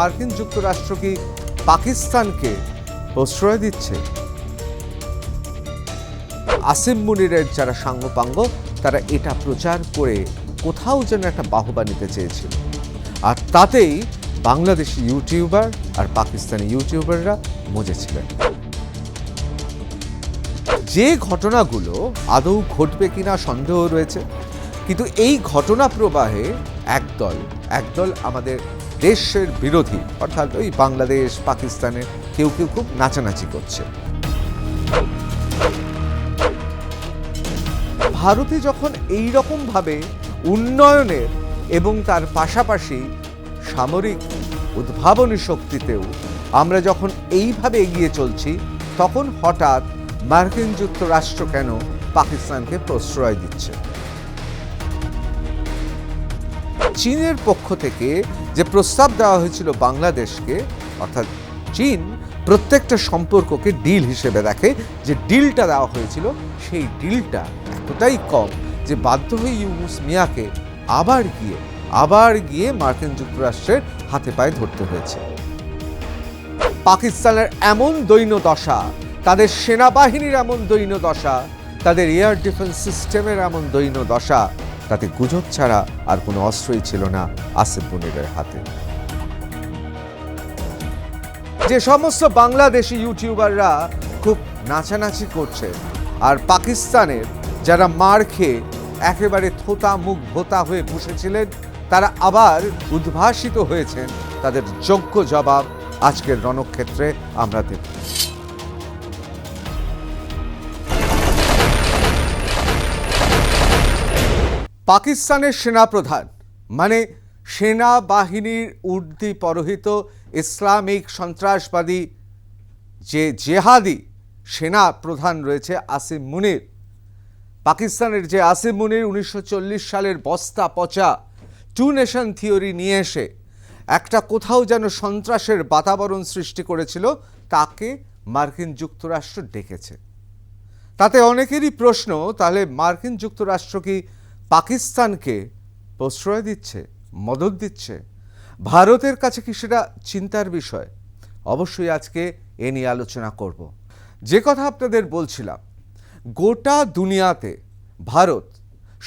মার্কিন যুক্তরাষ্ট্র কি পাকিস্তানকে প্রশ্রয় দিচ্ছে? আসিম মুনিরের যারা সাঙ্গপাঙ্গ তারা এটা প্রচার করে কোথাও যেন একটা বাহবা নিতে চেয়েছিল, আর তাতেই বাংলাদেশি ইউটিউবার আর পাকিস্তানি ইউটিউবাররা মজেছিলেন। যে ঘটনাগুলো আদৌ ঘটবে কিনা সন্দেহ রয়েছে, কিন্তু এই ঘটনা প্রবাহে একদল আমাদের দেশের বিরোধী, অর্থাৎ ওই বাংলাদেশ পাকিস্তানের কেউ খুব নাচানাচি করছে। ভারতে যখন এই রকমভাবে উন্নয়নের এবং তার পাশাপাশি সামরিক উদ্ভাবনী শক্তিতেও আমরা যখন এইভাবে এগিয়ে চলছি, তখন হঠাৎ মার্কিন যুক্তরাষ্ট্র কেন পাকিস্তানকে প্রশ্রয় দিচ্ছে? চীনের পক্ষ থেকে যে প্রস্তাব দেওয়া হয়েছিল বাংলাদেশকে, অর্থাৎ চীন প্রত্যেকটা সম্পর্ককে ডিল হিসেবে দেখে, যে ডিলটা দেওয়া হয়েছিল সেই ডিলটা এতটাই কম যে বাধ্য হয়ে ইউনুস মিয়াকে আবার গিয়ে মার্কিন যুক্তরাষ্ট্রের হাতে পায়ে ধরতে হয়েছে। পাকিস্তানের এমন দৈন্য দশা, তাদের সেনাবাহিনীর এমন দৈন্য দশা, তাদের এয়ার ডিফেন্স সিস্টেমের এমন দৈন্য দশা, তাতে গুজব ছাড়া আর কোনো অস্ত্রই ছিল না আসিম মুনিরের হাতে। যে সমস্ত বাংলাদেশি ইউটিউবাররা খুব নাচানাচি করছে, আর পাকিস্তানের যারা মার খেয়ে একেবারে থোতা মুখ ভোতা হয়ে বসেছিলেন, তারা আবার উদ্ভাসিত হয়েছেন, তাদের যোগ্য জবাব আজকের রণক্ষেত্রে আমরা দেব। পাকিস্তানের সেনাপ্রধান, মানে সেনাবাহিনীর ঊর্ধ্বে পরহিত ইসলামিক সন্ত্রাসবাদী যে জেহাদি সেনা প্রধান রয়েছে আসিম মুনির, পাকিস্তানের যে আসিম মুনির 1940 সালের বস্তা পচা টু নেশন থিওরি নিয়ে এসে একটা কোথাও যেন সন্ত্রাসের বাতাবরণ সৃষ্টি করেছিল, তাকে মার্কিন যুক্তরাষ্ট্র ডেকেছে। তাতে অনেকেরই প্রশ্ন, তাহলে মার্কিন যুক্তরাষ্ট্র কি পাকিস্তানকে প্রশ্রয় দিচ্ছে, মদদ দিচ্ছে? ভারতের কাছে কি সেটা চিন্তার বিষয়? অবশ্যই আজকে এ নিয়ে আলোচনা করব। যে কথা আপনাদের বলছিলাম, গোটা দুনিয়াতে ভারত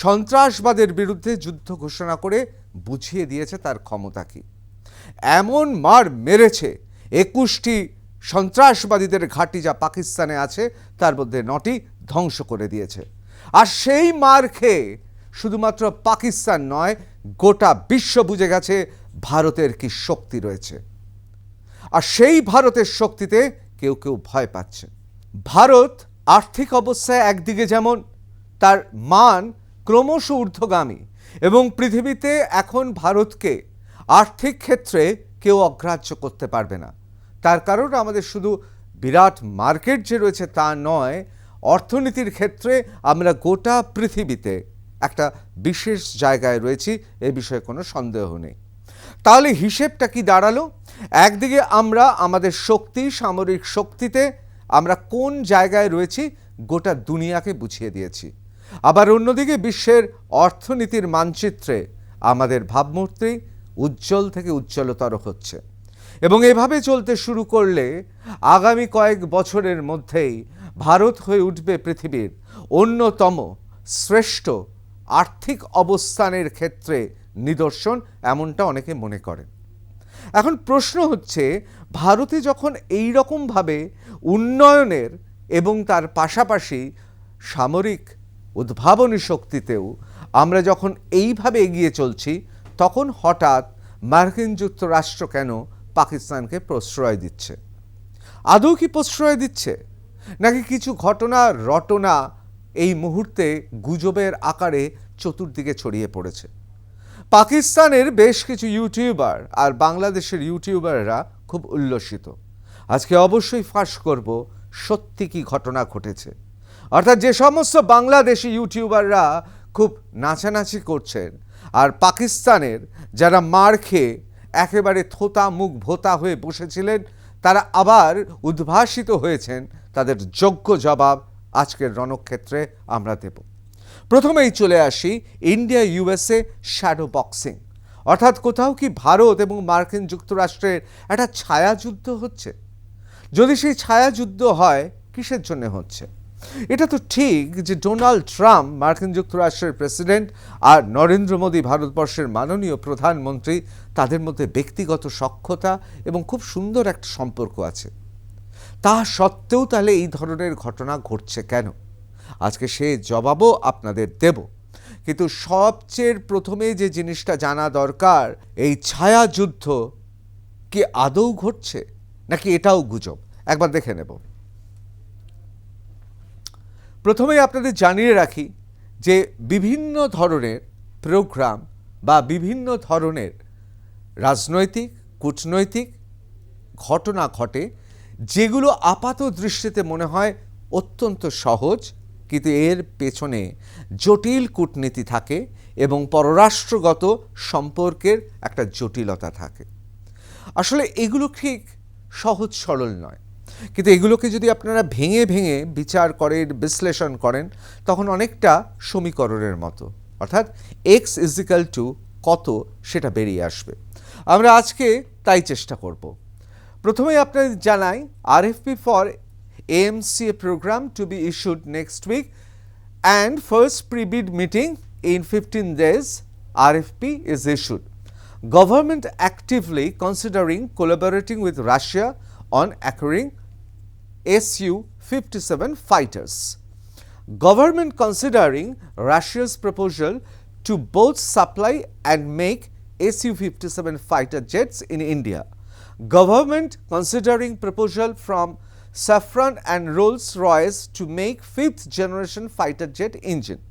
সন্ত্রাসবাদের বিরুদ্ধে যুদ্ধ ঘোষণা করে বুঝিয়ে দিয়েছে তার ক্ষমতা কি। এমন মার মেরেছে 21টি সন্ত্রাসবাদীদের ঘাঁটি যা পাকিস্তানে আছে, তার মধ্যে 9টি ধ্বংস করে দিয়েছে। আর সেই মার খেয়ে শুধুমাত্র পাকিস্তান নয়, গোটা বিশ্ব বুঝে গেছে ভারতের কি শক্তি রয়েছে। আর সেই ভারতের শক্তিতে কেউ ভয় পাচ্ছে। ভারত আর্থিক অবস্থায় একদিকে যেমন তার মান ক্রমশ ঊর্ধ্বগামী, এবং পৃথিবীতে এখন ভারতকে আর্থিক ক্ষেত্রে কেউ অগ্রাহ্য করতে পারবে না। তার কারণ আমাদের শুধু বিরাট মার্কেট যে রয়েছে তা নয়, অর্থনীতির ক্ষেত্রে আমরা গোটা পৃথিবীতে একটা বিশেষ জায়গায় রয়েছি, এ বিষয়ে কোনো সন্দেহ নেই। তাহলে হিসেবটা কি দাঁড়ালো? একদিকে আমরা আমাদের শক্তি, সামরিক শক্তিতে আমরা কোন জায়গায় রয়েছি গোটা দুনিয়াকে বুঝিয়ে দিয়েছি। আবার অন্যদিকে বিশ্বের অর্থনীতির মানচিত্রে আমাদের ভাবমূর্তি উজ্জ্বল থেকে উজ্জ্বলতর হচ্ছে, এবং এভাবে চলতে শুরু করলে আগামী কয়েক বছরের মধ্যেই ভারত হয়ে উঠবে পৃথিবীর অন্যতম শ্রেষ্ঠ আর্থিক অবস্থানের ক্ষেত্রে নিদর্শন, এমনটা অনেকে মনে করেন। এখন প্রশ্ন হচ্ছে, ভারতে যখন এই রকমভাবে উন্নয়নের এবং তার পাশাপাশি সামরিক উদ্ভাবনী শক্তিতেও আমরা যখন এইভাবে এগিয়ে চলছি, তখন হঠাৎ মার্কিন যুক্তরাষ্ট্র কেন পাকিস্তানকে প্রশ্রয় দিচ্ছে? আদৌ কি প্রশ্রয় দিচ্ছে, নাকি কিছু রটনা এই মুহূর্তে গুজবের আকারে চতুর্দিকে ছড়িয়ে পড়েছে? পাকিস্তানের বেশ কিছু ইউটিউবার আর বাংলাদেশের ইউটিউবাররা খুব উল্লসিত। আজকে অবশ্যই ফাঁস করব সত্যি কি ঘটনা ঘটেছে, অর্থাৎ যে সমস্ত বাংলাদেশি ইউটিউবাররা খুব নাচানাচি করছেন, আর পাকিস্তানের যারা মার খেয়ে একেবারে থোতা মুখ ভোতা হয়ে বসেছিলেন, তারা আবার উদ্ভাসিত হয়েছেন, তাদের যোগ্য জবাব আজকের রণক্ষেত্রে আমরা দেব। প্রথমেই চলে আসি ইন্ডিয়া ইউএসএ শ্যাডো বক্সিং, অর্থাৎ কোথাও কি ভারত এবং মার্কিন যুক্তরাষ্ট্রের একটা ছায়াযুদ্ধ হচ্ছে? যদি সেই ছায়াযুদ্ধ হয়, কিসের জন্য হচ্ছে? এটা তো ঠিক যে ডোনাল্ড ট্রাম্প মার্কিন যুক্তরাষ্ট্রের প্রেসিডেন্ট আর নরেন্দ্র মোদী ভারতবর্ষের মাননীয় প্রধানমন্ত্রী, তাদের মধ্যে ব্যক্তিগত সখ্যতা এবং খুব সুন্দর একটা সম্পর্ক আছে। তা সত্ত্বেও তাহলে এই ধরনের ঘটনা ঘটছে কেন? আজকে সে জবাবও আপনাদের দেব। কিন্তু সবচেয়ে প্রথমে যে জিনিসটা জানা দরকার, এই ছায়াযুদ্ধ কি আদৌ ঘটছে নাকি এটাও গুজব? একবার দেখে নেব। প্রথমেই আপনাদের জানিয়ে রাখি যে বিভিন্ন ধরনের প্রোগ্রাম বা বিভিন্ন ধরনের রাজনৈতিক, কূটনৈতিক ঘটনা ঘটে, যেগুলো আপাত দৃষ্টিতে মনে হয় অত্যন্ত সহজ, কিন্তু এর পেছনে জটিল কূটনীতি থাকে এবং পররাষ্ট্রগত সম্পর্কের একটা জটিলতা থাকে। আসলে এগুলো ঠিক সহজ সরল নয়, কিন্তু এগুলোকে যদি আপনারা ভেঙে ভেঙে বিচার করেন, বিশ্লেষণ করেন, তখন অনেকটা সমীকরণের মতো, অর্থাৎ x = কত সেটা বেরিয়ে আসবে। আমরা আজকে তাই চেষ্টা করব। প্রথমেই আপনাদের জানাই, RFP for AMCA program to be issued next week and first pre-bid meeting in 15 days. RFP is issued. Government actively considering collaborating with Russia on acquiring Su-57 fighters. Government considering Russia's proposal to both supply and make Su-57 fighter jets in India. Government considering proposal from Safran and Rolls-Royce to make 5th generation fighter jet engine.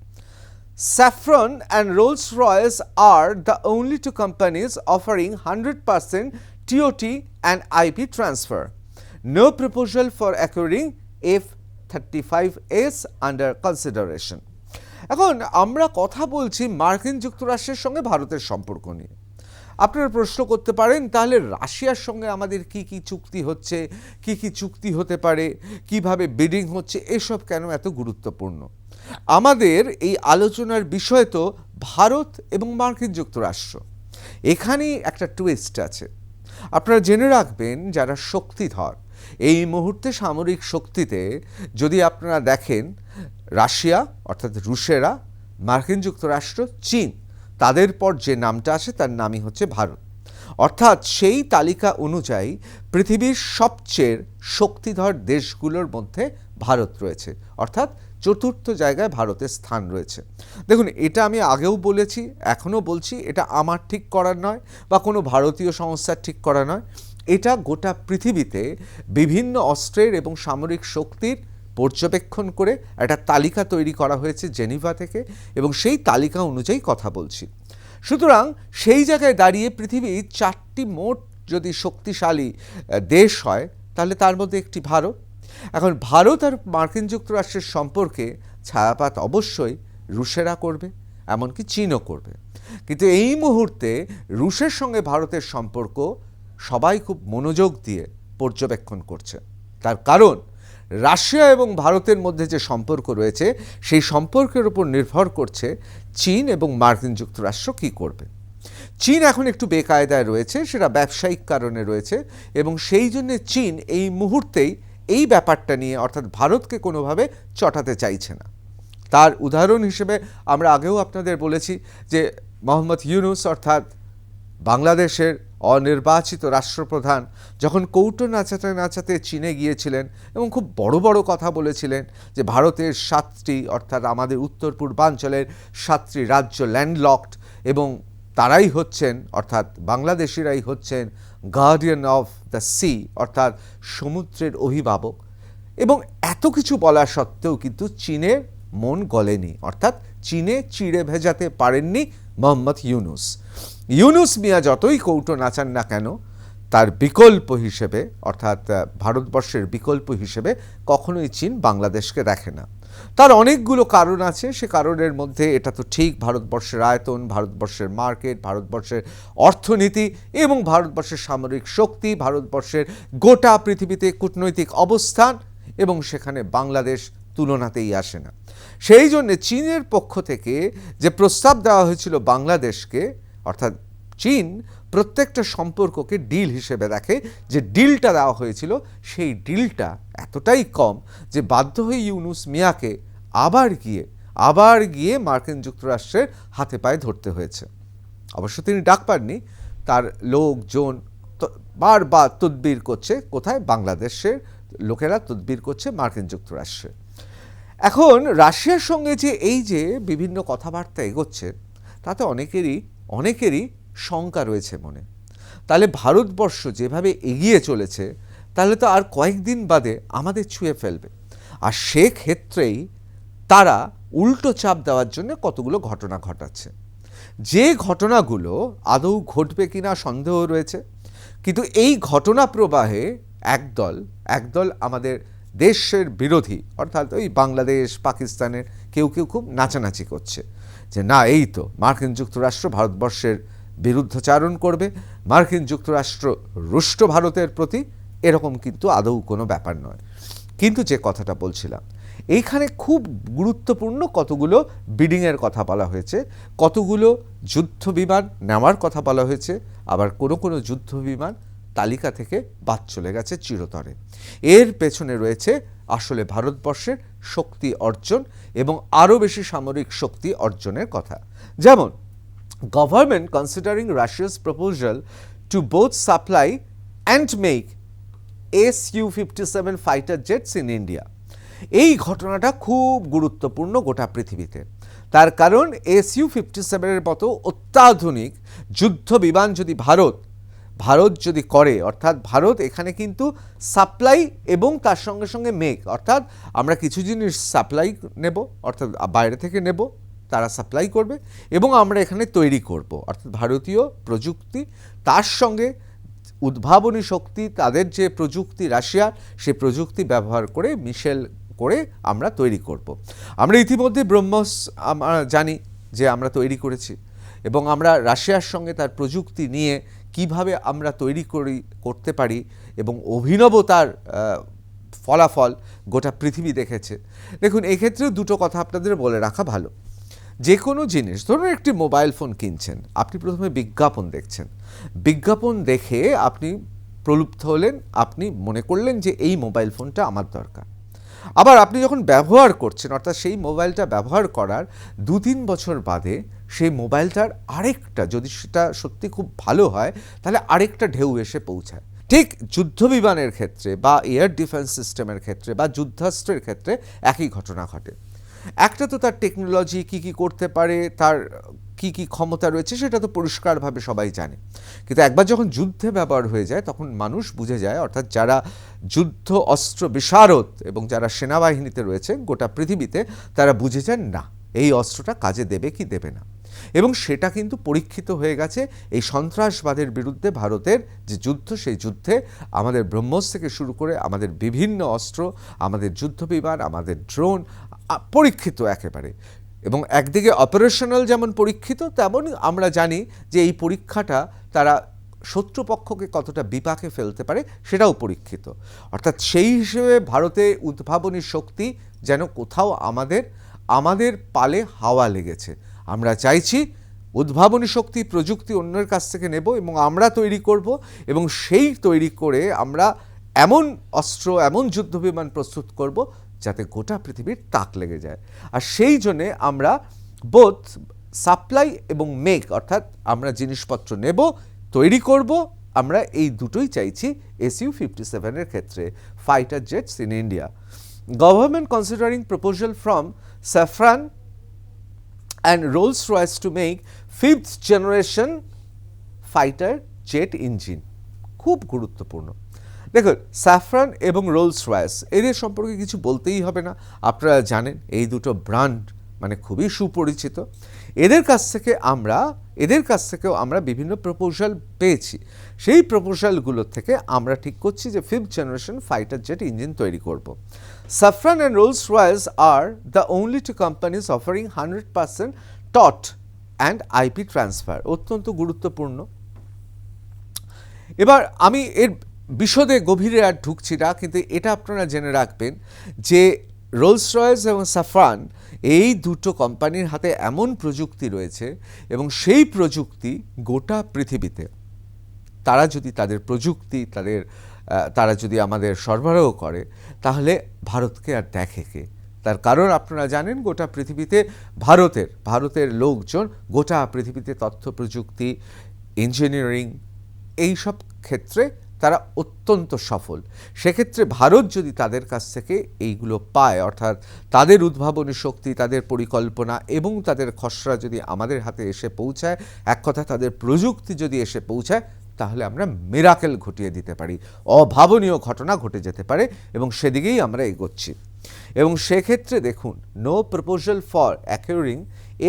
Safran and Rolls-Royce are the only two companies offering 100% TOT and IP transfer. No proposal for acquiring F-35S under consideration. এখন আমরা কথা বলছি মার্কিন যুক্তরাষ্ট্রের সঙ্গে ভারতের সম্পর্ক নিয়ে। আপনারা প্রশ্ন করতে পারেন, তাহলে রাশিয়ার সঙ্গে আমাদের কি কি চুক্তি হচ্ছে, কি কি চুক্তি হতে পারে, কিভাবে বিডিং হচ্ছে, এসব কেন এত গুরুত্বপূর্ণ? আমাদের এই আলোচনার বিষয় তো ভারত এবং মার্কিন যুক্তরাষ্ট্র। এখানেই একটা টুইস্ট আছে। আপনারা জেনে রাখবেন, যারা শক্তিধর, এই মুহূর্তে সামরিক শক্তিতে যদি আপনারা দেখেন, রাশিয়া অর্থাৎ রুশেরা, মার্কিন যুক্তরাষ্ট্র, চীন, তাদের পর যে নামটা আসে তার নামই হচ্ছে ভারত। অর্থাৎ সেই তালিকা অনুযায়ী পৃথিবীর সবচেয়ে শক্তিধর দেশগুলোর মধ্যে ভারত রয়েছে, অর্থাৎ চতুর্থ জায়গায় ভারতের স্থান রয়েছে। দেখুন, এটা আমি আগেও বলেছি, এখনও বলছি, এটা আমার ঠিক করার নয় বা কোনো ভারতীয় সংস্থার ঠিক করা নয়। এটা গোটা পৃথিবীতে বিভিন্ন অস্ত্রের এবং সামরিক শক্তির পর্যবেক্ষণ করে একটা তালিকা তৈরি করা হয়েছে জেনিভা থেকে, এবং সেই তালিকা অনুযায়ী কথা বলছি। সুতরাং সেই জায়গায় দাঁড়িয়ে পৃথিবীর 4টি মোট যদি শক্তিশালী দেশ হয়, তাহলে তার মধ্যে একটি ভারত। এখন ভারত আর মার্কিন যুক্তরাষ্ট্রের সম্পর্কে ছায়াপাত অবশ্যই রুশেরা করবে, এমনকি চীনও করবে। কিন্তু এই মুহূর্তে রুশের সঙ্গে ভারতের সম্পর্ক সবাই খুব মনোযোগ দিয়ে পর্যবেক্ষণ করছে। তার কারণ, রাশিয়া এবং ভারতের মধ্যে যে সম্পর্ক রয়েছে, সেই সম্পর্কের উপর নির্ভর করছে চীন এবং মার্কিন যুক্তরাষ্ট্র কী করবে। চীন এখন একটু বেকায়দায় রয়েছে, সেটা ব্যবসায়িক কারণে রয়েছে, এবং সেই জন্যে চীন এই মুহূর্তেই এই ব্যাপারটা নিয়ে, অর্থাৎ ভারতকে কোনোভাবে চটাতে চাইছে না। তার উদাহরণ হিসেবে আমরা আগেও আপনাদের বলেছি যে মোহাম্মদ ইউনুস অর্থাৎ বাংলাদেশের অনির্বাচিত রাষ্ট্রপ্রধান যখন কৌটো নাচাতে নাচাতে চীনে গিয়েছিলেন এবং খুব বড় বড় কথা বলেছিলেন যে ভারতের 7টি, অর্থাৎ আমাদের উত্তর পূর্বাঞ্চলের 7টি রাজ্য ল্যান্ডলকড, এবং তারাই হচ্ছেন, অর্থাৎ বাংলাদেশিরাই হচ্ছেন গার্ডিয়ান অফ দ্য সি, অর্থাৎ সমুদ্রের অভিভাবক। এবং এত কিছু বলা সত্ত্বেও কিন্তু চীনের মন গলেনি, অর্থাৎ চীনে চিড়ে ভেজাতে পারেননি মোহাম্মদ ইউনুস। ইউনুস মিয়া যতই কৌটো নাচান না কেন, তার বিকল্প হিসেবে, অর্থাৎ ভারতবর্ষের বিকল্প হিসেবে কখনোই চীন বাংলাদেশকে দেখে না। তার অনেকগুলো কারণ আছে। সে কারণের মধ্যে এটা তো ঠিক, ভারতবর্ষের আয়তন, ভারতবর্ষের মার্কেট, ভারতবর্ষের অর্থনীতি এবং ভারতবর্ষের সামরিক শক্তি, ভারতবর্ষের গোটা পৃথিবীতে কূটনৈতিক অবস্থান, এবং সেখানে বাংলাদেশ তুলনাতেই আসে না। সেই জন্যে চীনের পক্ষ থেকে যে প্রস্তাব দেওয়া হয়েছিল বাংলাদেশকে, অর্থাৎ চীন প্রত্যেকটা সম্পর্ককে ডিল হিসেবে দেখে, যে ডিলটা দেওয়া হয়েছিল সেই ডিলটা এতটাই কম যে বাধ্য হয়ে ইউনুস মিয়াকে আবার গিয়ে মার্কিন যুক্তরাষ্ট্রের হাতে পায়ে ধরতে হয়েছে। অবশ্য তিনি ডাক পাননি, তার লোকজন বারবার তদবির করছে, কোথায়? বাংলাদেশের লোকেরা তদবির করছে মার্কিন যুক্তরাষ্ট্রে। এখন রাশিয়ার সঙ্গে যে বিভিন্ন কথাবার্তা এগোচ্ছে, তাতে অনেকেরই শঙ্কা রয়েছে মনে। তাহলে ভারতবর্ষ যেভাবে এগিয়ে চলেছে, তাহলে তো আর কয়েকদিন বাদে আমাদের ছুঁয়ে ফেলবে। আর সেক্ষেত্রেই তারা উল্টো চাপ দেওয়ার জন্য কতগুলো ঘটনা ঘটাচ্ছে, যে ঘটনাগুলো আদৌ ঘটবে কিনা সন্দেহ রয়েছে। কিন্তু এই ঘটনা প্রবাহে একদল আমাদের দেশের বিরোধী, অর্থাৎ ওই বাংলাদেশ পাকিস্তানের কেউ খুব নাচানাচি করছে যে না, এই তো মার্কিন যুক্তরাষ্ট্র ভারতবর্ষের বিরুদ্ধাচারণ করবে, মার্কিন যুক্তরাষ্ট্র রুষ্ট ভারতের প্রতি, এরকম কিন্তু আদৌ কোনো ব্যাপার নয়। কিন্তু যে কথাটা বলছিলাম, এইখানে খুব গুরুত্বপূর্ণ কতগুলো বিডিংয়ের কথা বলা হয়েছে, কতগুলো যুদ্ধ বিমান নেওয়ার কথা বলা হয়েছে, আবার কোনো যুদ্ধ বিমান তালিকা থেকে বাদ চলে গেছে চিরতরে। এর পেছনে রয়েছে আসলে ভারতবর্ষের শক্তি অর্জন এবং আরও বেশি সামরিক শক্তি অর্জনের কথা। যেমন, government considering Russia's proposal to both supply and make Su-57 fighter jets in India. এই ঘটনাটা খুব গুরুত্বপূর্ণ গোটা পৃথিবীতে। তার কারণ Su-57 এর মতো অত্যাধুনিক যুদ্ধ বিমান যদি ভারত যদি করে, অর্থাৎ ভারত এখানে কিন্তু সাপ্লাই এবং তার সঙ্গে সঙ্গে মেক, অর্থাৎ আমরা কিছু জিনিস সাপ্লাই নেব, অর্থাৎ বাইরে থেকে নেব, তারা সাপ্লাই করবে, এবং আমরা এখানে তৈরি করব, অর্থাৎ ভারতীয় প্রযুক্তি, তার সঙ্গে উদ্ভাবনী শক্তি, তাদের যে প্রযুক্তি রাশিয়ার, সেই প্রযুক্তি ব্যবহার করে মিশেল করে আমরা তৈরি করব। আমরা ইতিমধ্যে ব্রহ্মস আমরা জানি যে আমরা তৈরি করেছি, এবং আমরা রাশিয়ার সঙ্গে তার প্রযুক্তি নিয়ে কিভাবে আমরা করতে পারি, এবং অভিনবতার ফলাফল গোটা পৃথিবী দেখেছে। দেখুন, এক্ষেত্রে দুটো কথা আপনাদের বলে রাখা ভালো। যে কোনো জিনিস, ধরুন একটি মোবাইল ফোন কিনছেন, আপনি প্রথমে বিজ্ঞাপন দেখছেন, বিজ্ঞাপন দেখে আপনি প্রলুব্ধ হলেন, আপনি মনে করলেন যে এই মোবাইল ফোনটা আমার দরকার। আবার আপনি যখন ব্যবহার করছেন, অর্থাৎ সেই মোবাইলটা ব্যবহার করার 2-3 বছর বাদে সেই মোবাইলটার আরেকটা, যদি সেটা সত্যি খুব ভালো হয়, তাহলে আরেকটা ঢেউ এসে পৌঁছায়। ঠিক যুদ্ধ বিমানের ক্ষেত্রে বা এয়ার ডিফেন্স সিস্টেমের ক্ষেত্রে বা যুদ্ধাস্ত্রের ক্ষেত্রে একই ঘটনা ঘটে। একটা তো তার টেকনোলজি কী করতে পারে, তার কী ক্ষমতা রয়েছে, সেটা তো পরিষ্কারভাবে সবাই জানে। কিন্তু একবার যখন যুদ্ধে ব্যবহার হয়ে যায়, তখন মানুষ বুঝে যায়, অর্থাৎ যারা যুদ্ধ অস্ত্র বিশারদ এবং যারা সেনাবাহিনীতে রয়েছে গোটা পৃথিবীতে, তারা বুঝে যান না এই অস্ত্রটা কাজে দেবে কি দেবে না। এবং সেটা কিন্তু পরীক্ষিত হয়ে গেছে। এই সন্ত্রাসবাদের বিরুদ্ধে ভারতের যে যুদ্ধ, সেই যুদ্ধে আমাদের ব্রহ্মস থেকে শুরু করে আমাদের বিভিন্ন অস্ত্র, আমাদের যুদ্ধ বিমান, আমাদের ড্রোন পরীক্ষিত একেবারে। এবং একদিকে অপারেশনাল যেমন পরীক্ষিত, তেমন আমরা জানি যে এই পরীক্ষাটা তারা শত্রুপক্ষকে কতটা বিপাকে ফেলতে পারে সেটাও পরীক্ষিত। অর্থাৎ সেই হিসেবে ভারতে উদ্ভাবনী শক্তি যেন কোথাও আমাদের পালে হাওয়া লেগেছে। আমরা চাইছি উদ্ভাবনী শক্তি, প্রযুক্তি অন্যের কাছ থেকে নেব এবং আমরা তৈরি করব, এবং সেই তৈরি করে আমরা এমন অস্ত্র, এমন যুদ্ধবিমান প্রস্তুত করব যাতে গোটা পৃথিবীর তাক লেগে যায়। আর সেই জন্যে আমরা বোথ সাপ্লাই এবং মেক, অর্থাৎ আমরা জিনিসপত্র নেব, তৈরি করব, আমরা এই দুটোই চাইছি Su-57 এর ক্ষেত্রে, fighter jets in India. Government considering proposal from Safran and Rolls-Royce to make 5th generation fighter jet engine। খুব গুরুত্বপূর্ণ। দেখুন, স্যাফরান এবং রোলস রয়েস, এদের সম্পর্কে কিছু বলতেই হবে না, আপনারা জানেন এই দুটো ব্র্যান্ড মানে খুবই সুপরিচিত। এদের কাছ থেকেও আমরা বিভিন্ন প্রপোজাল পেয়েছি। সেই প্রপোজালগুলোর থেকে আমরা ঠিক করছি যে 5th generation fighter jet engine তৈরি করব। Safran and Rolls-Royce are the only two companies offering 100% TOT and IP transfer। অত্যন্ত গুরুত্বপূর্ণ। এবার আমি এর বিশদে গভীরে আর ঢুকছি না, কিন্তু এটা আপনারা জেনে রাখবেন যে রোলস রয়েস এবং সাফরান এই দুটো কোম্পানির হাতে এমন প্রযুক্তি রয়েছে এবং সেই প্রযুক্তি গোটা পৃথিবীতে তারা যদি তাদের প্রযুক্তি তারা যদি আমাদের সরবরাহ করে, তাহলে ভারতকে আর দেখে কে? তার কারণ আপনারা জানেন, গোটা পৃথিবীতে ভারতের লোকজন গোটা পৃথিবীতে তথ্য প্রযুক্তি, ইঞ্জিনিয়ারিং এই সব ক্ষেত্রে তারা অত্যন্ত সফল। সেক্ষেত্রে ভারত যদি তাদের কাছ থেকে এইগুলো পায়, অর্থাৎ তাদের উদ্ভাবনী শক্তি, তাদের পরিকল্পনা এবং তাদের খসড়া যদি আমাদের হাতে এসে পৌঁছায়, এক কথা তাদের প্রযুক্তি যদি এসে পৌঁছায়, তাহলে আমরা মিরাকেল ঘটিয়ে দিতে পারি, অভাবনীয় ঘটনা ঘটে যেতে পারে, এবং সেদিকেই আমরা এগোচ্ছি। এবং সেক্ষেত্রে দেখুন, no proposal for acquiring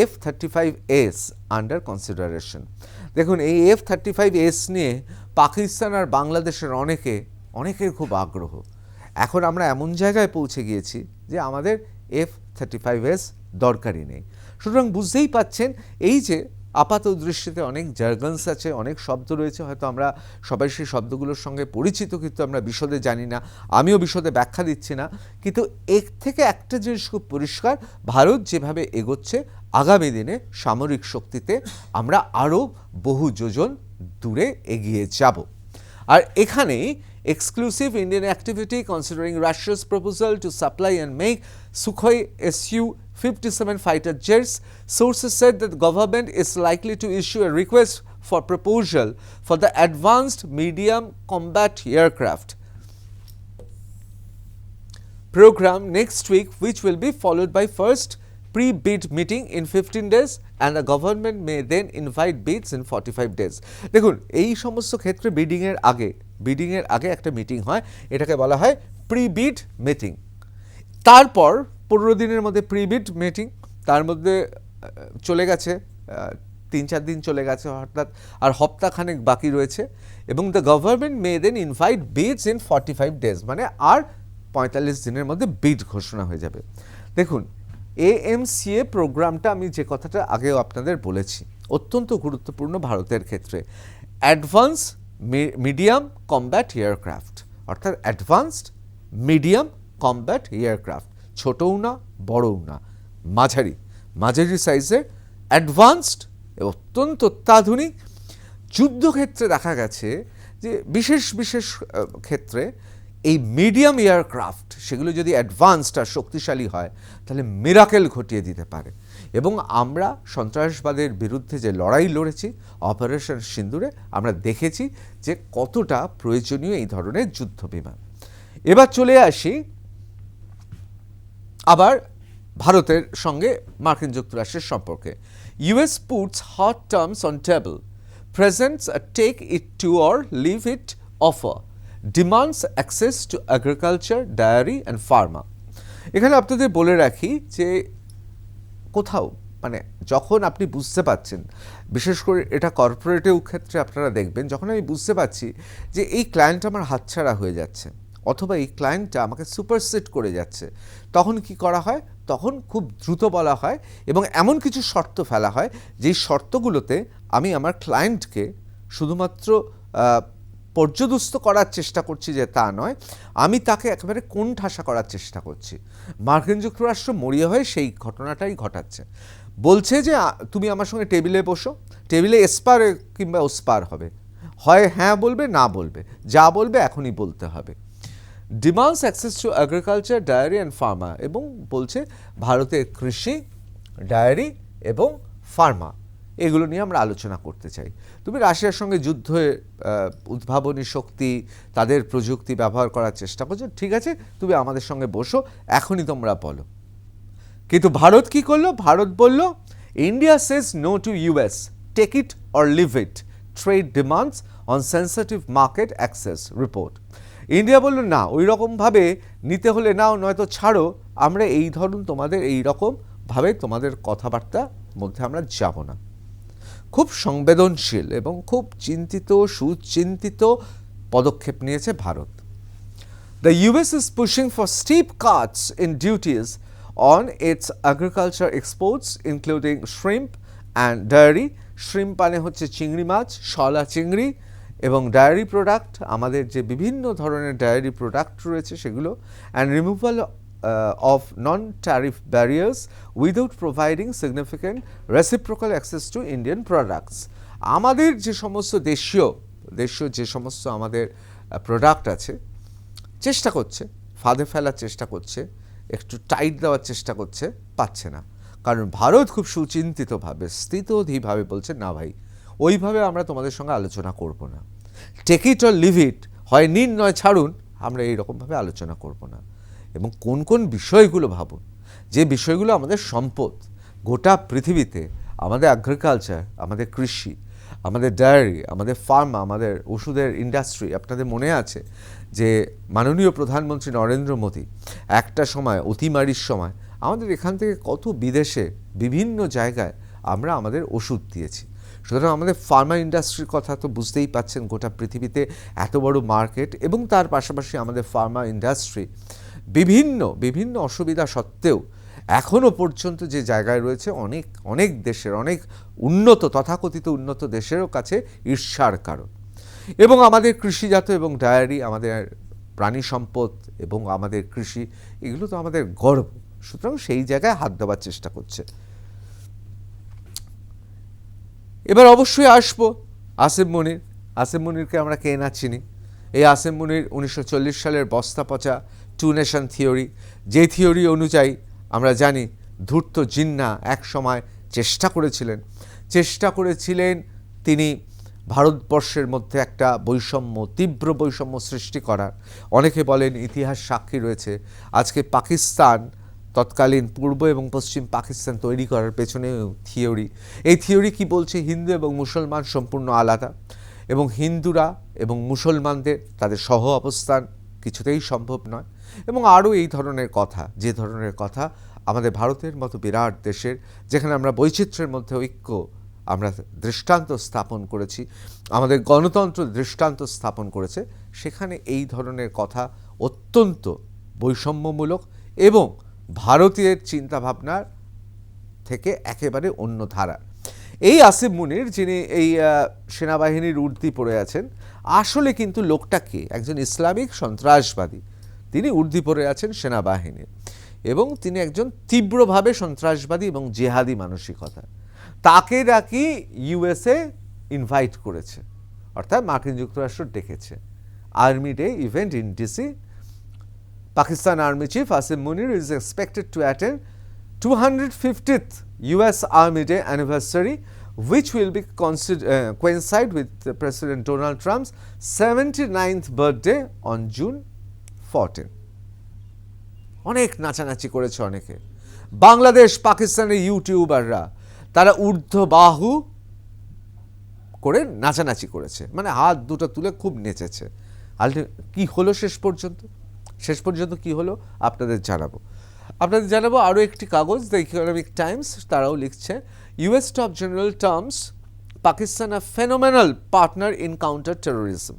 F-35S under consideration. দেখুন, এই F-35S নিয়ে পাকিস্তান আর বাংলাদেশের অনেকের খুব আগ্রহ। এখন আমরা এমন জায়গায় পৌঁছে গিয়েছি যে আমাদের F-35S দরকারই নেই। সুতরাং বুঝতেই পাচ্ছেন, এই যে আপাত দৃষ্টিতে অনেক জার্গনস আছে, অনেক শব্দ রয়েছে, হয়তো আমরা সবাই সেই শব্দগুলোর সঙ্গে পরিচিত, কিন্তু আমরা বিশদে জানি না, আমিও বিশদে ব্যাখ্যা দিচ্ছি না। কিন্তু এর থেকে একটা জিনিস খুব পরিষ্কার, ভারত যেভাবে এগোচ্ছে, আগামী দিনে সামরিক শক্তিতে আমরা আরও বহু যোজন দূরে এগিয়ে যাব। আর এখানেই exclusive Indian activity considering Russia's proposal to supply and make Sukhoi Su-57 fighter jets. Sources said that the government is likely to issue a request for proposal for the advanced medium combat aircraft program next week, which will be followed by first pre-bid meeting in 15 days and the government may then invite bids in 45 days. দেখুন, এই সমস্ত ক্ষেত্রে বিডিংয়ের আগে একটা meeting হয়, এটাকে বলা হয় প্রি-বিড মিটিং। তারপর 15 দিনের মধ্যে প্রি-বিড মিটিং, তার মধ্যে চলে গেছে 3-4 দিন চলে গেছে, অর্থাৎ আর সপ্তাহখানেক বাকি রয়েছে, এবং the government may then invite bids in 45 days, মানে আর 45 দিনের মধ্যে বিড ঘোষণা হয়ে যাবে। দেখুন, AMCA প্রোগ্রামটা আমি যে কথাটা আগেও আপনাদের বলেছি, অত্যন্ত গুরুত্বপূর্ণ ভারতের ক্ষেত্রে। অ্যাডভান্স মিডিয়াম কমব্যাট এয়ারক্রাফট, অর্থাৎ অ্যাডভান্সড মিডিয়াম কমব্যাট এয়ারক্রাফট, ছোটও না বড়ও না, মাঝারি সাইজের অ্যাডভান্সড, অত্যন্ত অত্যাধুনিক। যুদ্ধক্ষেত্রে দেখা গেছে যে বিশেষ ক্ষেত্রে এই মিডিয়াম এয়ারক্রাফট, সেগুলো যদি অ্যাডভান্সড আর শক্তিশালী হয়, তাহলে মিরাকেল ঘটিয়ে দিতে পারে। এবং আমরা সন্ত্রাসবাদের বিরুদ্ধে যে লড়াই লড়েছি অপারেশন সিন্দুরে, আমরা দেখেছি যে কতটা প্রয়োজনীয় এই ধরনের যুদ্ধ বিমান। এবার চলে আসি আবার ভারতের সঙ্গে মার্কিন যুক্তরাষ্ট্রের সম্পর্কে। US puts hot terms on table, presents a take it to or leave it offer, demands access to agriculture, dairy and pharma. এখানে আপনাদের বলে রাখি যে কোথাও মানে যখন আপনি বুঝতে পাচ্ছেন, বিশেষ করে এটা কর্পোরেটেও ক্ষেত্রে আপনারা দেখবেন, যখন আমি বুঝতে পারছি যে এই ক্লায়েন্ট আমার হাতছাড়া হয়ে যাচ্ছে অথবা এই ক্লায়েন্টটা আমাকে সুপারসেট করে যাচ্ছে, তখন কি করা হয়? তখন খুব দ্রুত বলা হয় এবং এমন কিছু শর্ত ফেলা হয় যেই শর্তগুলোতে আমি আমার ক্লায়েন্টকে শুধুমাত্র পর্যদস্ত করার চেষ্টা করছি যে তা নয়, আমি তাকে একেবারে কোণঠাসা করার চেষ্টা করছি। মার্কিন যুক্তরাষ্ট্র মরিয়া হয়ে সেই ঘটনাটাই ঘটাচ্ছে, বলছে যে তুমি আমার সঙ্গে টেবিলে বসো, টেবিলে এসপার কিংবা ওসপার হবে, হয় হ্যাঁ বলবে না বলবে, যা বলবে এখনই বলতে হবে। Demands access to agriculture, dairy and pharma, এবং বলছে ভারতের কৃষি, ডায়েরি এবং ফার্মা এগুলো নিয়ে আমরা আলোচনা করতে চাই। তুমি রাশিয়ার সঙ্গে যুদ্ধে উদ্ভাবনী শক্তি, তাদের প্রযুক্তি ব্যবহার করার চেষ্টা করছো, ঠিক আছে, তুমি আমাদের সঙ্গে বসো, এখনই তোমরা বলো। কিন্তু ভারত কি করলো? ভারত বলল, India says no to US, take it or leave it, trade demands on sensitive market access report. India বলল না, ওই রকমভাবে নিতে হলে নাও, নয়তো ছাড়ো, আমরা এই ধরুন তোমাদের এই রকমভাবে তোমাদের কথাবার্তার মধ্যে আমরা যাব না। খুব সংবেদনশীল এবং খুব সুচিন্তিত পদক্ষেপ নিয়েছে Bharat. The US is pushing for steep cuts in duties on its agriculture exports, including shrimp and dairy. Shrimp মানে হচ্ছে চিংড়ি মাছ, শলা চিংড়ি, এবং ডায়েরি প্রোডাক্ট, আমাদের যে বিভিন্ন ধরনের ডায়েরি প্রোডাক্ট রয়েছে সেগুলো, and removal of non-tariff barriers without providing significant reciprocal access to Indian products. আমাদের যে সমস্ত দেশীয় যে সমস্ত আমাদের প্রোডাক্ট আছে, চেষ্টা করছে, ফাঁদে ফেলার চেষ্টা করছে, একটু টাইট দেওয়ার চেষ্টা করছে, পাচ্ছে না। কারণ ভারত খুব সুচিন্তিতভাবে, স্থিতধীরভাবে বলছে, না ভাই, ওইভাবে আমরা তোমাদের সঙ্গে আলোচনা করব না। Take it or leave it, হয় নিন নয় ছাড়ুন, আমরা এইরকমভাবে আলোচনা করব না। এবং কোন কোন বিষয়গুলো ভাবুন, যে বিষয়গুলো আমাদের সম্পদ, গোটা পৃথিবীতে আমাদের এগ্রিকালচার, আমাদের কৃষি, আমাদের ডায়েরি, আমাদের ফার্মা, আমাদের ওষুধের ইন্ডাস্ট্রি। আপনাদের মনে আছে যে মাননীয় প্রধানমন্ত্রী নরেন্দ্র মোদী একটা সময়, অতিমারির সময়, আমাদের এখান থেকে কত বিদেশে বিভিন্ন জায়গায় আমরা আমাদের ওষুধ দিয়েছি। সুতরাং আমাদের ফার্মা ইন্ডাস্ট্রির কথা তো বুঝতেই পাচ্ছেন, গোটা পৃথিবীতে এত বড় মার্কেট, এবং তার পাশাপাশি আমাদের ফার্মা ইন্ডাস্ট্রি বিভিন্ন অসুবিধা সত্ত্বেও এখনও পর্যন্ত যে জায়গায় রয়েছে, অনেক দেশের, অনেক উন্নত, তথাকথিত উন্নত দেশেরও কাছে ঈর্ষার কারণ। এবং আমাদের কৃষিজাত এবং ডায়েরি, আমাদের প্রাণী সম্পদ এবং আমাদের কৃষি, এগুলো তো আমাদের গর্ব। সুতরাং সেই জায়গায় হাত দেওয়ার চেষ্টা করছে। এবার অবশ্যই আসবো আসিফ মনিরকে আমরা কে না চিনি। এই আসিফ মনির 1940 সালের বস্তা পচা টু নেশন থিওরি, যে থিওরি অনুযায়ী আমরা জানি ধূর্ত জিন্না এক সময় চেষ্টা করেছিলেন তিনি ভারতবর্ষের মধ্যে একটা তীব্র বৈষম্য সৃষ্টি করার। অনেকে বলেন, ইতিহাস সাক্ষী রয়েছে, আজকে পাকিস্তান, তৎকালীন পূর্ব এবং পশ্চিম পাকিস্তান তৈরি করার পেছনে এই থিওরি কি বলছে, হিন্দু এবং মুসলমান সম্পূর্ণ আলাদা, এবং হিন্দুরা এবং মুসলমানদের তাদের সহ অবস্থান কিছুতেই সম্ভব নয়, এবং আরও এই ধরনের কথা, যে ধরনের কথা আমাদের ভারতের মতো বিরাট দেশের, যেখানে আমরা বৈচিত্র্যের মধ্যে ঐক্য আমরা দৃষ্টান্ত স্থাপন করেছি, আমাদের গণতন্ত্র দৃষ্টান্ত স্থাপন করেছে, সেখানে এই ধরনের কথা অত্যন্ত বৈষম্যমূলক এবং ভারতীয় চিন্তাভাবনার থেকে একেবারে অন্য ধারা। এই আসিফ মনির, যিনি এই সেনাবাহিনীর উর্দি পরে আছেন, আসলে কিন্তু লোকটা কে? একজন ইসলামিক সন্ত্রাসবাদী। তিনি উর্দি পরে আছেন সেনাবাহিনীর, এবং তিনি একজন তীব্রভাবে সন্ত্রাসবাদী এবং জেহাদি মানসিকতা। তাকে নাকি ইউএসএ ইনভাইট করেছে, অর্থাৎ মার্কিন যুক্তরাষ্ট্র ডেকেছে। Army day event in DC, Pakistan Army Chief Asim Munir is expected to attend 250th US Army Day anniversary, which will be coincide with President Donald Trump's 79th birthday on June 14. অনেক নাচানাচি করেছে অনেকে। বাংলাদেশ পাকিস্তানের ইউটিউবাররা তারা ঊর্ধ্ববাহু করে নাচানাচি করেছে, মানে হাত দুটো তুলে খুব নেচেছে। কি হলো শেষ পর্যন্ত কি হলো আপনাদের জানাবো। আরও একটি কাগজ, দ্য ইকোনমিক টাইমস, তারাও লিখছে, US top general terms Pakistan a phenomenal partner in counter terrorism.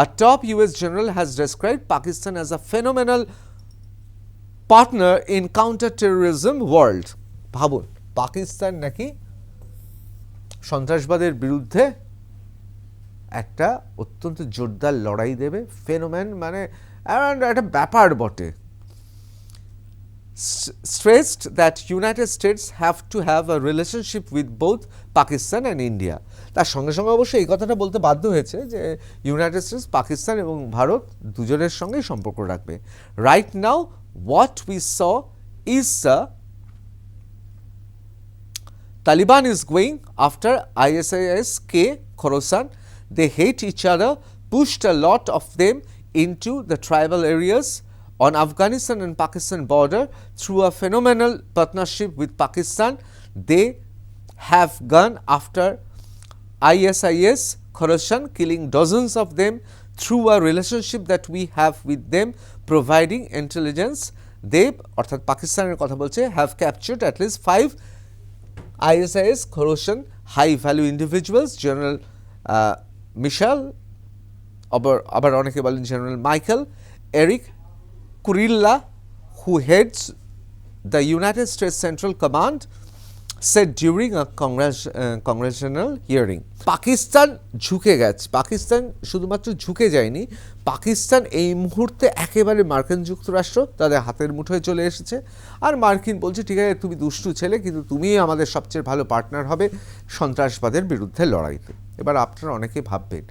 A top US general has described Pakistan as a phenomenal partner in counter terrorism world. ভাবুন, পাকিস্তান নাকি সন্ত্রাসবাদের বিরুদ্ধে একটা অত্যন্ত জোরদার লড়াই দেবে। ফেনোমেন মানে একটা ব্যাপার বটে। Stressed that United States have to have a relationship with both Pakistan and India. তার সঙ্গে সঙ্গে অবশ্যই এই কথাটা বলতে বাধ্য হয়েছে যে ইউনাইটেড স্টেটস, পাকিস্তান এবং ভারত দুজনের সঙ্গেই সম্পর্ক রাখবে। Right now what we saw is the Taliban is going after ISIS-K Khorasan. They hate each other, pushed a lot of them into the tribal areas on Afghanistan and Pakistan border through a phenomenal partnership with Pakistan. They have gone after ISIS Khorasan, killing dozens of them through a relationship that we have with them, providing intelligence. They, অর্থাৎ পাকিস্তানের কথা বলছে, have captured at least 5 ISIS Khorasan high value individuals. General Michel, আবার অনেকে বলেন general Michael Eric Kurilla, who heads the United States Central Command, said during a congressional hearing. Pakistan ঝুঁকে গেছে, পাকিস্তান শুধুমাত্র ঝুঁকে যায়নি, পাকিস্তান এই মুহূর্তে একেবারে মার্কিন যুক্তরাষ্ট্র তাদের হাতের মুঠোয় চলে এসেছে। আর মার্কিন বলছে ঠিক আছে তুমি দুষ্টু ছেলে, কিন্তু তুমি আমাদের সবচেয়ে ভালো পার্টনার হবে সন্ত্রাসবাদের বিরুদ্ধে লড়াইতে। এবার আপনারা অনেকে ভাববেন,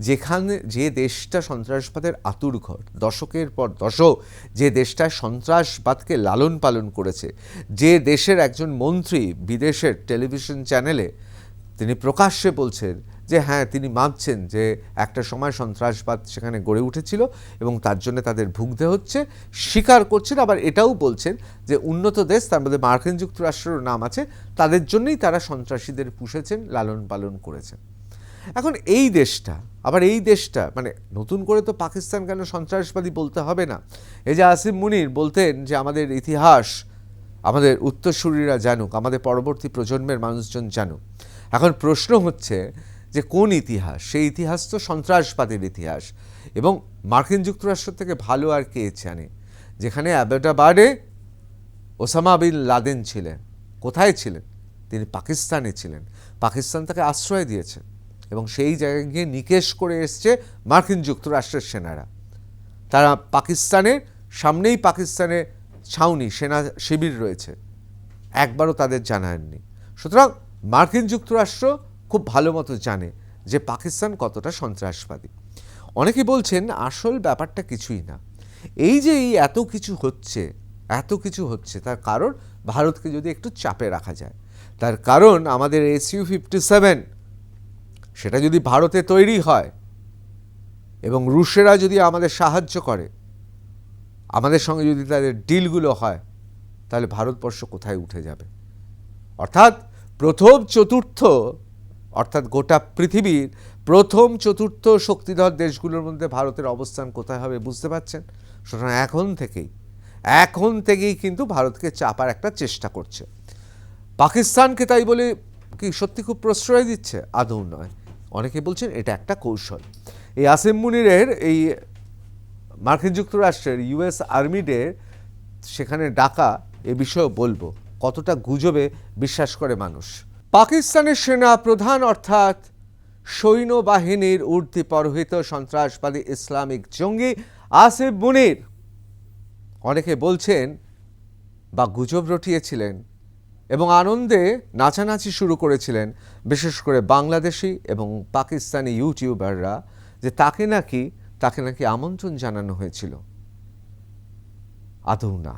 যেখানে যে দেশটা সন্ত্রাসবাদের আঁতুড়ঘর, দশকের পর দশক যে দেশটা সন্ত্রাসবাদকে লালন পালন করেছে, যে দেশের একজন মন্ত্রী বিদেশের টেলিভিশন চ্যানেলে তিনি প্রকাশ্যে বলছেন যে হ্যাঁ তিনি মানছেন যে একটা সময় সন্ত্রাসবাদ সেখানে গড়ে উঠেছিল এবং তার জন্য তাদের ভুগতে হচ্ছে, স্বীকার করছেন। আবার এটাও বলছেন যে উন্নত দেশ, তার মধ্যে মার্কিন যুক্তরাষ্ট্রের নাম আছে, তাদের জন্যই তারা সন্ত্রাসীদের পুষেছেন, লালন পালন করেছেন। এখন এই দেশটা, আবার এই দেশটা মানে নতুন করে তো পাকিস্তান কেন সন্ত্রাসবাদী বলতে হবে না। এই যে আসিম মুনির বলতেন যে আমাদের ইতিহাস আমাদের উত্তরসূরিরা জানুক, আমাদের পরবর্তী প্রজন্মের মানুষজন জানুক। এখন প্রশ্ন হচ্ছে যে কোন ইতিহাস? সেই ইতিহাস তো সন্ত্রাসবাদের ইতিহাস। এবং মার্কিন যুক্তরাষ্ট্র থেকে ভালো আর কে জানে? যেখানে অ্যাবোটাবাদে ওসামা বিন লাদেন ছিলেন, কোথায় ছিলেন? তিনি পাকিস্তানে ছিলেন। পাকিস্তান তাকে আশ্রয় দিয়েছে এবং সেই জায়গায় গিয়ে নিকেশ করে এসছে মার্কিন যুক্তরাষ্ট্রের সেনারা। তারা পাকিস্তানের সামনেই পাকিস্তানের ছাউনি, সেনা শিবির রয়েছে, একবারও তাদের জানাননি। সুতরাং মার্কিন যুক্তরাষ্ট্র খুব ভালো মতো জানে যে পাকিস্তান কতটা সন্ত্রাসবাদী। অনেকে বলছেন আসল ব্যাপারটা কিছুই না, এই যে এই এত কিছু হচ্ছে তার কারণ ভারতকে যদি একটু চাপে রাখা যায়। তার কারণ আমাদের Su-57 সেটা যদি ভারতে তৈরি হয় এবং রুশেরা যদি আমাদের সাহায্য করে, আমাদের সঙ্গে যদি তাদের ডিলগুলো হয়, তাহলে ভারতবর্ষ কোথায় উঠে যাবে? অর্থাৎ অর্থাৎ গোটা পৃথিবীর প্রথম চতুর্থ শক্তিধর দেশগুলোর মধ্যে ভারতের অবস্থান কোথায় হবে বুঝতে পারছেন? সুতরাং এখন থেকেই কিন্তু ভারতকে চাপার একটা চেষ্টা করছে। পাকিস্তানকে তাই বলে কি সত্যি খুব প্রশ্রয় দিচ্ছে? আদৌ নয়। অনেকে বলছেন এটা একটা কৌশল। এই আসিম মুনিরের এই মার্কিন যুক্তরাষ্ট্রের US আর্মি ডে সেখানে ডাকা, এ বিষয়ে বলবো কতটা গুজবে বিশ্বাস করে মানুষ। পাকিস্তানের সেনা প্রধান অর্থাৎ সৈন্যবাহিনীর ঊর্ধ্বে পরোহিত সন্ত্রাসবাদী ইসলামিক জঙ্গি আসিম মুনির, অনেকে বলছেন বা গুজব রটিয়েছিলেন এবং আনন্দে নাচানাচি শুরু করেছিলেন বিশেষ করে বাংলাদেশি এবং পাকিস্তানি ইউটিউবাররা, যে তাকে নাকি আমন্ত্রণ জানানো হয়েছিল। আদৌ না,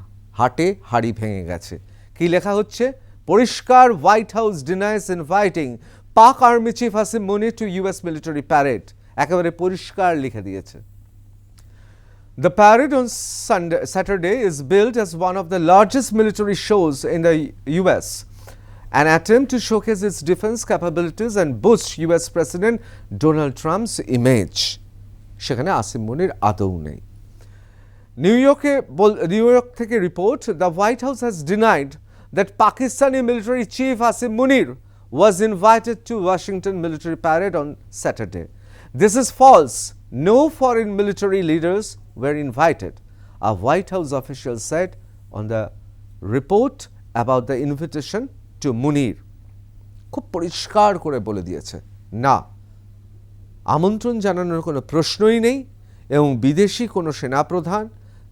হাড়ি ভেঙে গেছে। কি লেখা হচ্ছে? পরিষ্কার, হোয়াইট হাউস ডিনাইস ইনভাইটিং পাক আর্মি চিফ আসিম মুনির টু US মিলিটারি প্যারেড। একেবারে পরিষ্কার লিখে দিয়েছে। The parade on Saturday is billed as one of the largest military shows in the US, an attempt to showcase its defense capabilities and boost US President Donald Trump's image. সেখানে আসিম মুনির আদৌ নেই। New York থেকে report, the White House has denied that Pakistani military chief Asim Munir was invited to Washington military parade on Saturday. This is false. No foreign military leaders were invited, a White House official said on the report about the invitation to Munir. খুব পরিষ্কার করে বলে দিয়েছে, না, আমন্ত্রণ জানানোর কোনো প্রশ্নই নেই এবং বিদেশি কোনো সেনাপ্রধান,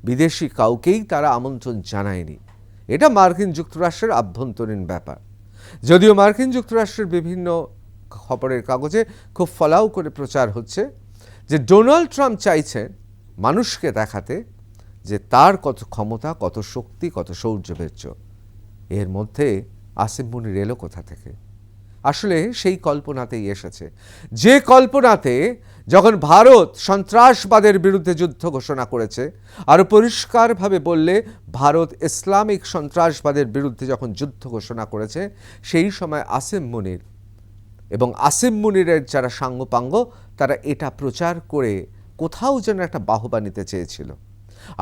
বিদেশি কাউকেই তারা আমন্ত্রণ জানায়নি। এটা মার্কিন যুক্তরাষ্ট্রের আভ্যন্তরীণ ব্যাপার। যদিও মার্কিন যুক্তরাষ্ট্রের বিভিন্ন খবরের কাগজে খুব ফলাও করে প্রচার হচ্ছে যে ডোনাল্ড ট্রাম্প চাইছেন মানুষকে দেখাতে যে তার কত ক্ষমতা, কত শক্তি, কত শৌর্যবীর্য। এর মধ্যে আসিম মুনির এলো কোথা থেকে? আসলে সেই কল্পনাতেই এসেছে, যে কল্পনাতে যখন ভারত সন্ত্রাসবাদের বিরুদ্ধে যুদ্ধ ঘোষণা করেছে, আরও পরিষ্কারভাবে বললে ভারত ইসলামিক সন্ত্রাসবাদের বিরুদ্ধে যখন যুদ্ধ ঘোষণা করেছে, সেই সময় আসিম মুনির এবং আসিম মুনিরের যারা সাঙ্গপাঙ্গ তারা এটা প্রচার করে কোথাও যেন একটা বাহবা নিতে চেয়েছিল।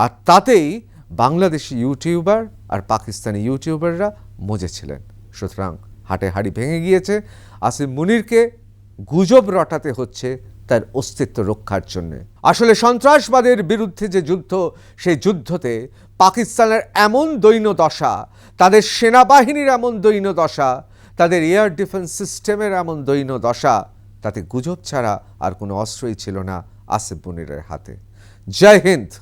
আর তাতেই বাংলাদেশি ইউটিউবার আর পাকিস্তানি ইউটিউবাররা মজেছিলেন। সুতরাং হাড়ি ভেঙে গিয়েছে। আসিম মুনিরকে গুজব রটাতে হচ্ছে তার অস্তিত্ব রক্ষার জন্য। আসলে সন্ত্রাসবাদের বিরুদ্ধে যে যুদ্ধ, সেই যুদ্ধতে পাকিস্তানের এমন দৈন্য দশা, তাদের সেনাবাহিনীর এমন দৈন্য দশা, তাদের এয়ার ডিফেন্স সিস্টেমের এমন দৈন্য দশা, তাতে গুজব ছাড়া আর কোনো অস্ত্রই ছিল না আসিফ মুনিরের হাতে। জয় হিন্দ।